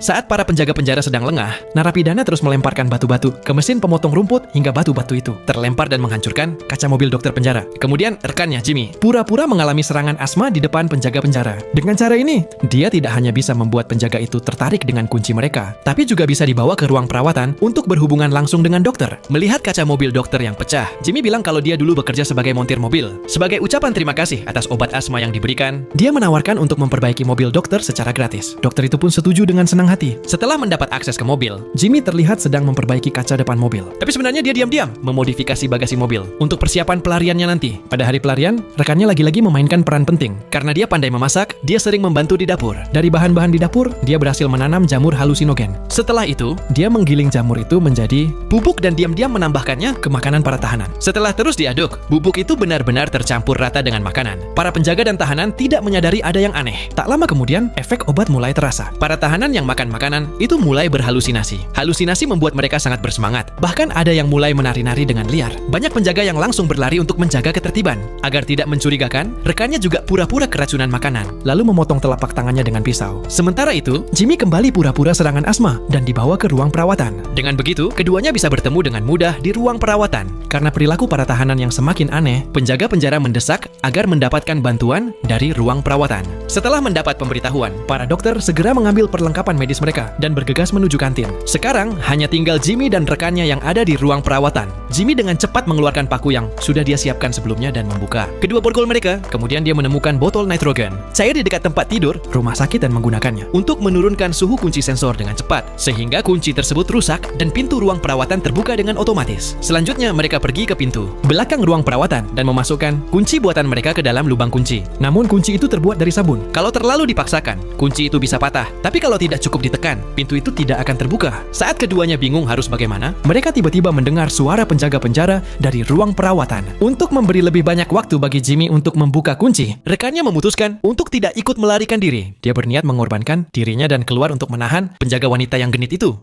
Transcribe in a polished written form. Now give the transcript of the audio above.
Saat para penjaga penjara sedang lengah, narapidana terus melemparkan batu-batu ke mesin pemotong rumput hingga batu-batu itu terlempar dan menghancurkan kaca mobil dokter penjara. Kemudian rekannya Jimmy pura-pura mengalami serangan asma di depan penjaga penjara. Dengan cara ini, dia tidak hanya bisa membuat penjaga itu tertarik dengan kunci mereka, tapi juga bisa dibawa ke ruang perawatan untuk berhubungan langsung dengan dokter. Melihat kaca mobil dokter yang pecah, Jimmy bilang kalau dia dulu bekerja sebagai montir mobil. Sebagai ucapan terima kasih atas obat asma yang diberikan, dia menawarkan untuk memperbaiki mobil dokter secara gratis. Dokter itu pun setuju dengan senang hati. Setelah mendapat akses ke mobil, Jimmy terlihat sedang memperbaiki kaca depan mobil. Tapi sebenarnya dia diam-diam memodifikasi bagasi mobil untuk persiapan pelariannya nanti. Pada hari pelarian, rekannya lagi-lagi memainkan peran penting. Karena dia pandai memasak, dia sering membantu di dapur. Dari bahan-bahan di dapur, dia berhasil menanam jamur halusinogen. Setelah itu, dia menggiling jamur itu menjadi bubuk dan diam-diam menambahkannya ke makanan para tahanan. Setelah terus diaduk, bubuk itu benar-benar tercampur rata dengan makanan. Para penjaga dan tahanan tidak menyadari ada yang aneh. Tak lama kemudian, efek obat mulai terasa. Para tahanan yang makan makanan itu mulai berhalusinasi. Halusinasi membuat mereka sangat bersemangat. Bahkan ada yang mulai menari-nari dengan liar. Banyak penjaga yang langsung berlari untuk menjaga ketertiban. Agar tidak mencurigakan, rekannya juga pura-pura keracunan makanan, lalu memotong telapak tangannya dengan pisau. Sementara itu, Jimmy kembali pura-pura serangan asma dan dibawa ke ruang perawatan. Dengan begitu, keduanya bisa bertemu dengan mudah di ruang perawatan. Karena perilaku para tahanan yang semakin aneh, penjaga penjara mendesak agar mendapatkan bantuan dari ruang perawatan. Setelah mendapat pemberitahuan, para dokter segera mengambil perlengkapan medis mereka dan bergegas menuju kantin. Sekarang, hanya tinggal Jimmy dan rekannya yang ada di ruang perawatan. Jimmy dengan cepat mengeluarkan paku yang sudah dia siapkan sebelumnya dan membuka kedua borgol mereka. Kemudian dia menemukan botol nitrogen, cair di dekat tempat tidur rumah sakit, dan menggunakannya untuk menurunkan suhu kunci sensor dengan cepat, sehingga kunci tersebut rusak dan pintu ruang perawatan terbuka dengan otomatis. Selanjutnya, mereka pergi ke pintu belakang ruang perawatan dan memasukkan kunci buatan mereka ke dalam lubang kunci. Namun kunci itu terbuat dari sabun. Kalau terlalu dipaksakan, kunci itu bisa patah. Tapi kalau tidak cukup ditekan, pintu itu tidak akan terbuka. Saat keduanya bingung harus bagaimana, mereka tiba-tiba mendengar suara penjaga penjara dari ruang perawatan. Untuk memberi lebih banyak waktu bagi Jimmy untuk membuka kunci, rekannya memutuskan untuk tidak ikut melarikan diri. Dia berniat mengorbankan dirinya dan keluar untuk menahan penjaga wanita yang genit itu.